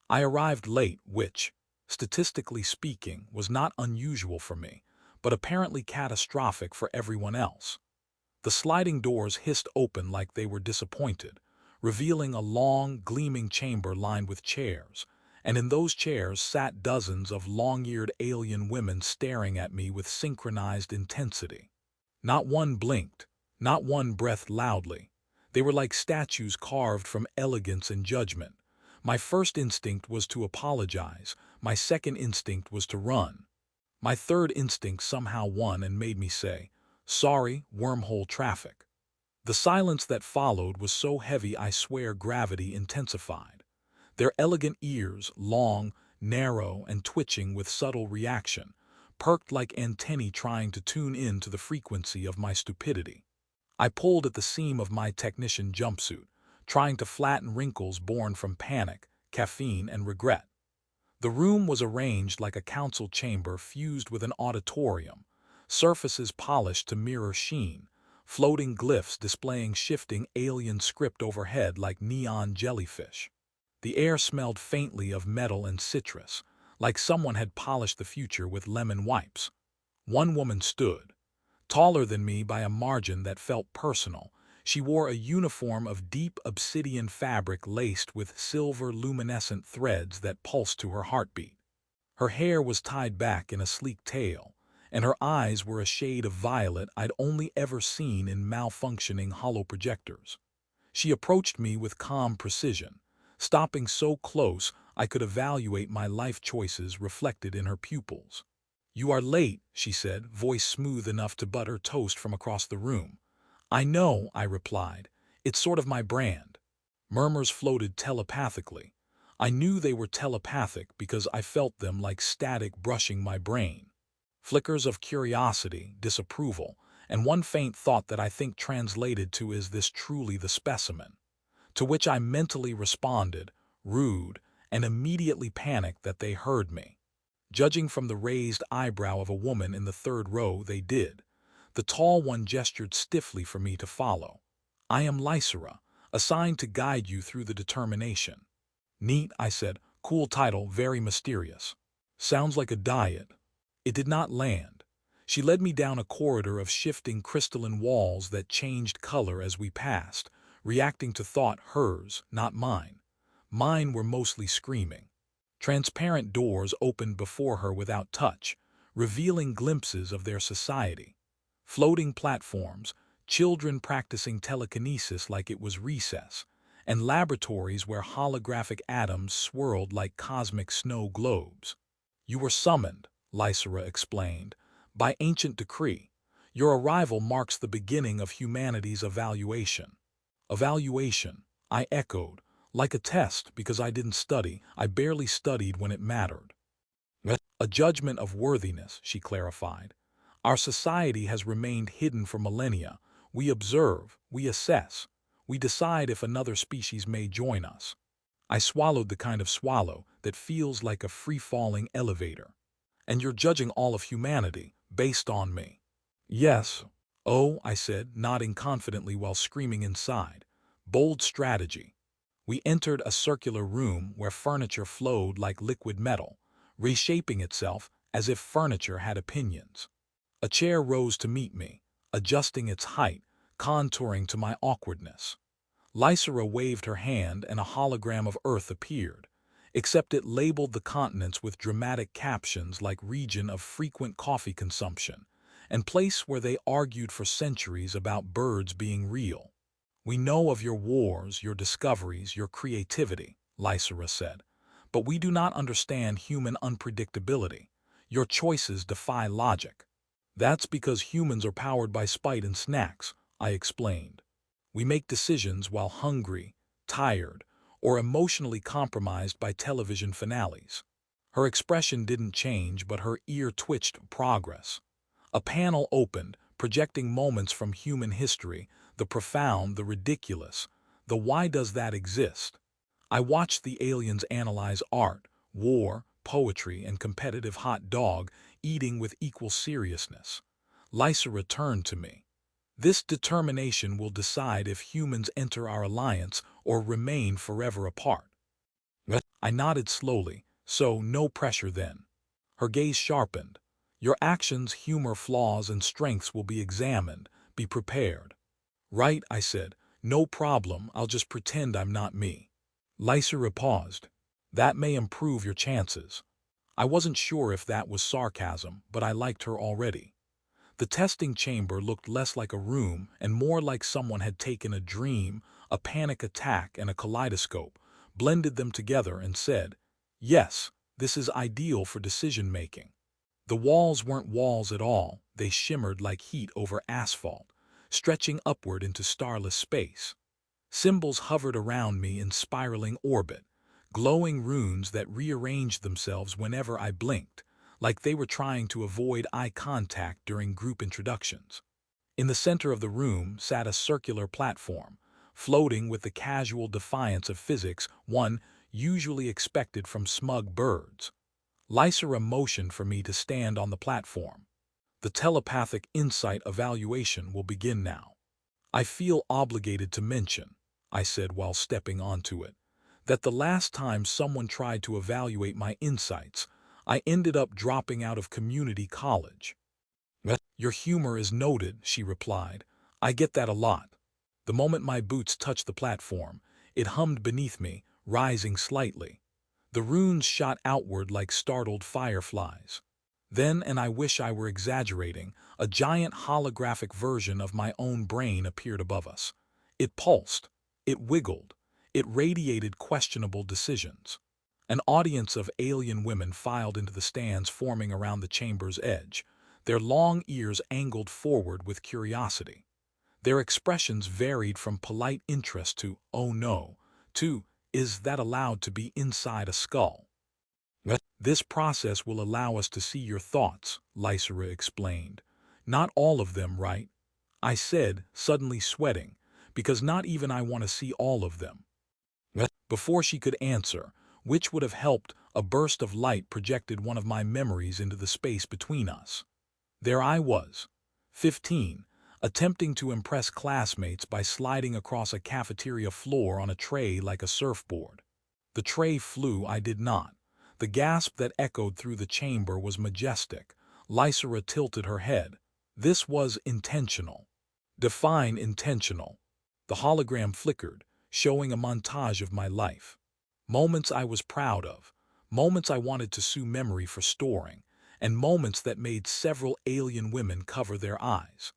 I arrived late, which, statistically speaking, was not unusual for me, but apparently catastrophic for everyone else. The sliding doors hissed open like they were disappointed, revealing a long, gleaming chamber lined with chairs, and in those chairs sat dozens of long-eared alien women staring at me with synchronized intensity. Not one blinked, not one breathed loudly. They were like statues carved from elegance and judgment. My first instinct was to apologize, my second instinct was to run. My third instinct somehow won and made me say, "Sorry, wormhole traffic." The silence that followed was so heavy I swear gravity intensified. Their elegant ears, long, narrow, and twitching with subtle reaction, perked like antennae trying to tune in to the frequency of my stupidity. I pulled at the seam of my technician jumpsuit, trying to flatten wrinkles born from panic, caffeine, and regret. The room was arranged like a council chamber fused with an auditorium, surfaces polished to mirror sheen, floating glyphs displaying shifting alien script overhead like neon jellyfish. The air smelled faintly of metal and citrus, like someone had polished the future with lemon wipes. One woman stood, taller than me by a margin that felt personal. She wore a uniform of deep obsidian fabric laced with silver luminescent threads that pulsed to her heartbeat. Her hair was tied back in a sleek tail, and her eyes were a shade of violet I'd only ever seen in malfunctioning holoprojectors. She approached me with calm precision, stopping so close I could evaluate my life choices reflected in her pupils. "You are late," she said, voice smooth enough to butter toast from across the room. "I know," I replied. "It's sort of my brand." Murmurs floated telepathically. I knew they were telepathic because I felt them like static brushing my brain. Flickers of curiosity, disapproval, and one faint thought that I think translated to "Is this truly the specimen?" To which I mentally responded, rude, and immediately panicked that they heard me. Judging from the raised eyebrow of a woman in the third row, they did. The tall one gestured stiffly for me to follow. "I am Lysera, assigned to guide you through the determination." "Neat," I said. "Cool title, very mysterious." "Sounds like a diet." It did not land. She led me down a corridor of shifting crystalline walls that changed color as we passed, reacting to thought, hers, not mine. Mine were mostly screaming. Transparent doors opened before her without touch, revealing glimpses of their society. Floating platforms, children practicing telekinesis like it was recess, and laboratories where holographic atoms swirled like cosmic snow globes. "You were summoned," Lysera explained, "by ancient decree. Your arrival marks the beginning of humanity's evaluation." "Evaluation," I echoed, like a test because I didn't study. I barely studied when it mattered. "A judgment of worthiness," she clarified. "Our society has remained hidden for millennia. We observe, we assess, we decide if another species may join us." I swallowed the kind of swallow that feels like a free-falling elevator. "And you're judging all of humanity, based on me?" "Yes." "Oh," I said, nodding confidently while screaming inside. "Bold strategy." We entered a circular room where furniture flowed like liquid metal, reshaping itself as if furniture had opinions. A chair rose to meet me, adjusting its height, contouring to my awkwardness. Lysera waved her hand and a hologram of Earth appeared, except it labeled the continents with dramatic captions like "region of frequent coffee consumption" and "place where they argued for centuries about birds being real." "We know of your wars, your discoveries, your creativity," Lysera said, "but we do not understand human unpredictability. Your choices defy logic." "That's because humans are powered by spite and snacks," I explained. "We make decisions while hungry, tired, or emotionally compromised by television finales." Her expression didn't change, but her ear twitched progress. A panel opened, projecting moments from human history, the profound, the ridiculous, the "why does that exist?" I watched the aliens analyze art, war, poetry, and competitive hot dog eating with equal seriousness. Lysera turned to me. "This determination will decide if humans enter our alliance or remain forever apart." I nodded slowly, so no pressure then. Her gaze sharpened. Your actions, humor, flaws, and strengths will be examined. Be prepared. Right, I said. No problem, I'll just pretend I'm not me. Lysera paused. That may improve your chances. I wasn't sure if that was sarcasm, but I liked her already. The testing chamber looked less like a room and more like someone had taken a dream, a panic attack, and a kaleidoscope, blended them together and said, "Yes, this is ideal for decision-making." The walls weren't walls at all, they shimmered like heat over asphalt, stretching upward into starless space. Symbols hovered around me in spiraling orbit, glowing runes that rearranged themselves whenever I blinked, like they were trying to avoid eye contact during group introductions. In the center of the room sat a circular platform, floating with the casual defiance of physics, one usually expected from smug birds. Lysera motioned for me to stand on the platform. The telepathic insight evaluation will begin now. I feel obligated to mention, I said while stepping onto it, that the last time someone tried to evaluate my insights, I ended up dropping out of community college. Your humor is noted, she replied. I get that a lot. The moment my boots touched the platform, it hummed beneath me, rising slightly. The runes shot outward like startled fireflies. Then, and I wish I were exaggerating, a giant holographic version of my own brain appeared above us. It pulsed. It wiggled. It radiated questionable decisions. An audience of alien women filed into the stands forming around the chamber's edge, their long ears angled forward with curiosity. Their expressions varied from polite interest to, "Oh no," to, "Is that allowed to be inside a skull?" This process will allow us to see your thoughts, Lysera explained. Not all of them, right? I said, suddenly sweating, because not even I want to see all of them. Before she could answer, which would have helped, a burst of light projected one of my memories into the space between us. There I was, 15, attempting to impress classmates by sliding across a cafeteria floor on a tray like a surfboard. The tray flew, I did not. The gasp that echoed through the chamber was majestic. Lysera tilted her head. This was intentional. Define intentional. The hologram flickered, showing a montage of my life. Moments I was proud of, moments I wanted to sue memory for storing, and moments that made several alien women cover their eyes.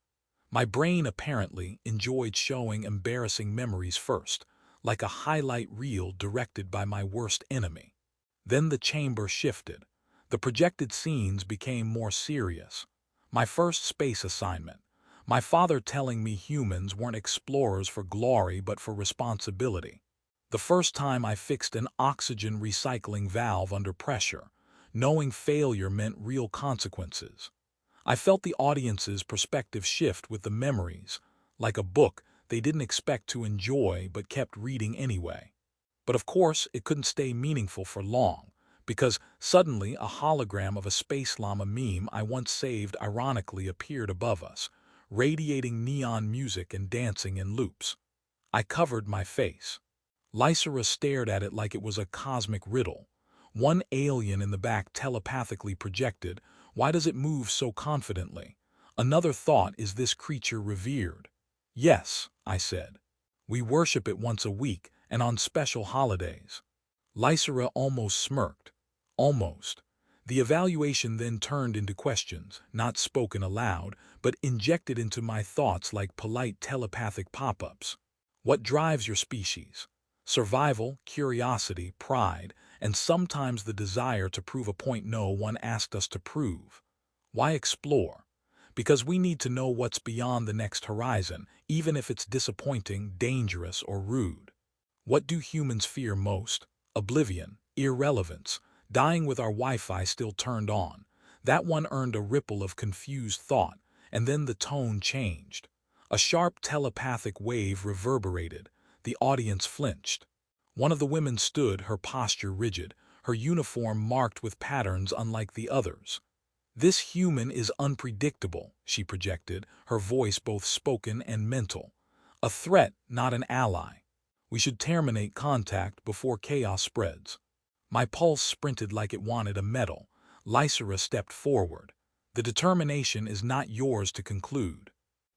My brain apparently enjoyed showing embarrassing memories first, like a highlight reel directed by my worst enemy. Then the chamber shifted. The projected scenes became more serious. My first space assignment. My father telling me humans weren't explorers for glory but for responsibility. The first time I fixed an oxygen recycling valve under pressure, knowing failure meant real consequences. I felt the audience's perspective shift with the memories, like a book they didn't expect to enjoy but kept reading anyway. But of course, it couldn't stay meaningful for long, because suddenly a hologram of a Space Llama meme I once saved ironically appeared above us, radiating neon music and dancing in loops. I covered my face. Lysera stared at it like it was a cosmic riddle. One alien in the back telepathically projected, "Why does it move so confidently?" Another thought, "Is this creature revered?" "Yes," I said. "We worship it once a week and on special holidays." Lysera almost smirked. Almost. The evaluation then turned into questions, not spoken aloud, but injected into my thoughts like polite telepathic pop-ups. What drives your species? Survival, curiosity, pride, and sometimes the desire to prove a point no one asked us to prove. Why explore? Because we need to know what's beyond the next horizon, even if it's disappointing, dangerous, or rude. What do humans fear most? Oblivion, irrelevance, dying with our Wi-Fi still turned on. That one earned a ripple of confused thought, and then the tone changed. A sharp telepathic wave reverberated. The audience flinched. One of the women stood, her posture rigid, her uniform marked with patterns unlike the others. "This human is unpredictable," she projected, her voice both spoken and mental. "A threat, not an ally." We should terminate contact before chaos spreads. My pulse sprinted like it wanted a medal. Lysera stepped forward. The determination is not yours to conclude.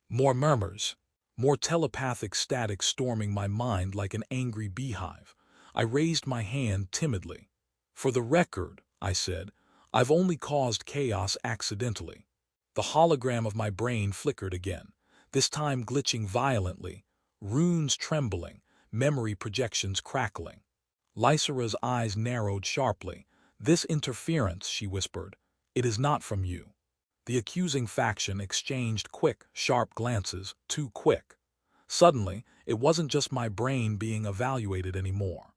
More murmurs. More telepathic static storming my mind like an angry beehive. I raised my hand timidly. For the record, I said, I've only caused chaos accidentally. The hologram of my brain flickered again, this time glitching violently, runes trembling, memory projections crackling. Lysera's eyes narrowed sharply. This interference, she whispered, it is not from you. The accusing faction exchanged quick, sharp glances, too quick. Suddenly, it wasn't just my brain being evaluated anymore.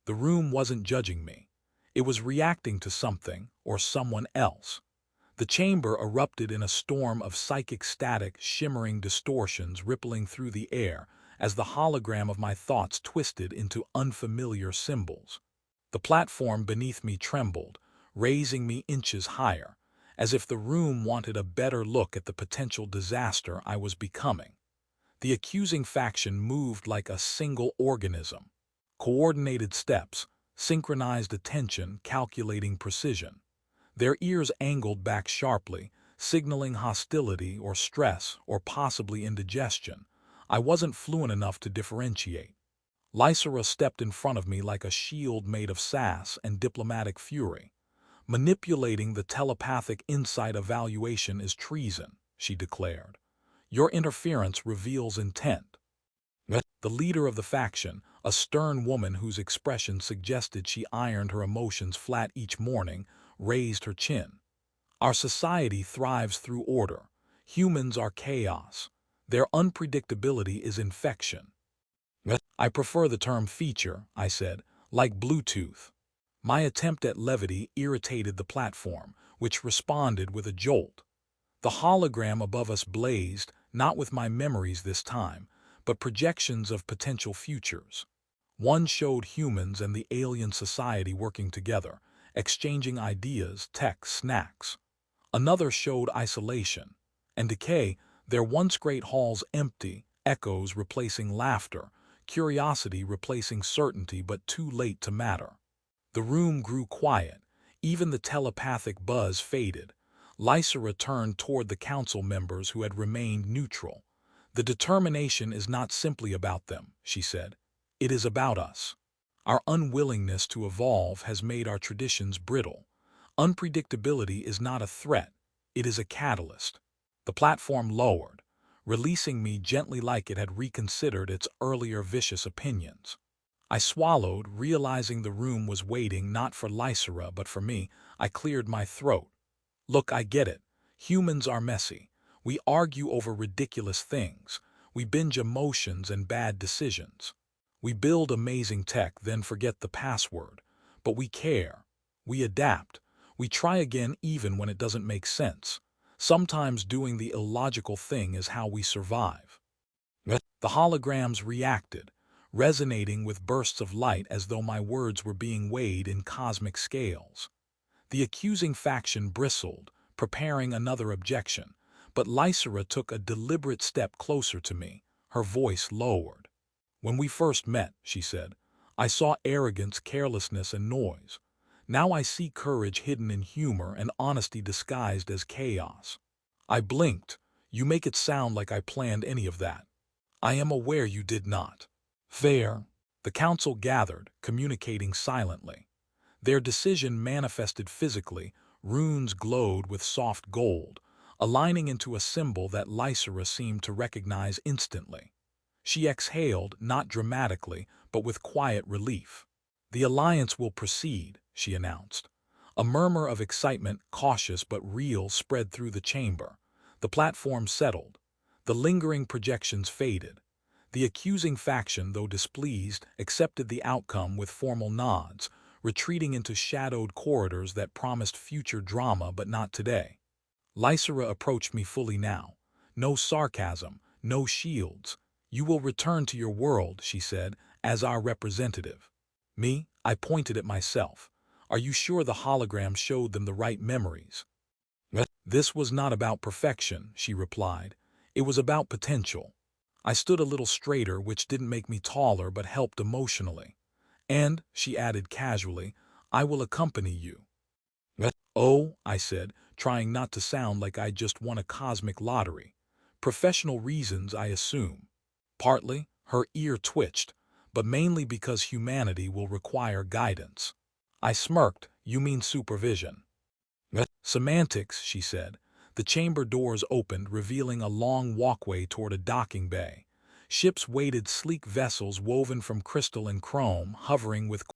The room wasn't judging me. It was reacting to something or someone else. The chamber erupted in a storm of psychic static, shimmering distortions rippling through the air as the hologram of my thoughts twisted into unfamiliar symbols. The platform beneath me trembled, raising me inches higher, as if the room wanted a better look at the potential disaster I was becoming. The accusing faction moved like a single organism. Coordinated steps, synchronized attention, calculating precision. Their ears angled back sharply, signaling hostility or stress or possibly indigestion. I wasn't fluent enough to differentiate. Lysera stepped in front of me like a shield made of sass and diplomatic fury. Manipulating the telepathic insight evaluation is treason, she declared. Your interference reveals intent. The leader of the faction, a stern woman whose expression suggested she ironed her emotions flat each morning, raised her chin. Our society thrives through order. Humans are chaos. Their unpredictability is infection. I prefer the term feature, I said, like Bluetooth. My attempt at levity irritated the platform, which responded with a jolt. The hologram above us blazed, not with my memories this time, but projections of potential futures. One showed humans and the alien society working together, exchanging ideas, tech, snacks. Another showed isolation and decay, their once great halls empty, echoes replacing laughter, curiosity replacing certainty but too late to matter. The room grew quiet. Even the telepathic buzz faded. Lysera turned toward the council members who had remained neutral. The determination is not simply about them, she said. It is about us. Our unwillingness to evolve has made our traditions brittle. Unpredictability is not a threat. It is a catalyst. The platform lowered, releasing me gently like it had reconsidered its earlier vicious opinions. I swallowed, realizing the room was waiting not for Lysera but for me. I cleared my throat. Look, I get it. Humans are messy. We argue over ridiculous things. We binge emotions and bad decisions. We build amazing tech, then forget the password. But we care. We adapt. We try again even when it doesn't make sense. Sometimes doing the illogical thing is how we survive. The holograms reacted, resonating with bursts of light as though my words were being weighed in cosmic scales. The accusing faction bristled, preparing another objection, but Lysera took a deliberate step closer to me, her voice lowered. When we first met, she said, I saw arrogance, carelessness, and noise. Now I see courage hidden in humor and honesty disguised as chaos. I blinked. You make it sound like I planned any of that. I am aware you did not. Fair. The council gathered, communicating silently. Their decision manifested physically. Runes glowed with soft gold, aligning into a symbol that Lysera seemed to recognize instantly. She exhaled, not dramatically, but with quiet relief. The alliance will proceed, she announced. A murmur of excitement, cautious but real, spread through the chamber. The platform settled. The lingering projections faded. The accusing faction, though displeased, accepted the outcome with formal nods, retreating into shadowed corridors that promised future drama but not today. Lysera approached me fully now. No sarcasm, no shields. You will return to your world, she said, as our representative. Me? I pointed at myself. Are you sure the hologram showed them the right memories? This was not about perfection, she replied. It was about potential. I stood a little straighter, which didn't make me taller but helped emotionally. And, she added casually, I will accompany you. Oh, I said, trying not to sound like I just won a cosmic lottery. Professional reasons, I assume. Partly, her ear twitched, but mainly because humanity will require guidance. I smirked. You mean supervision? Semantics, she said. The chamber doors opened, revealing a long walkway toward a docking bay. Ships waited, sleek vessels woven from crystal and chrome, hovering with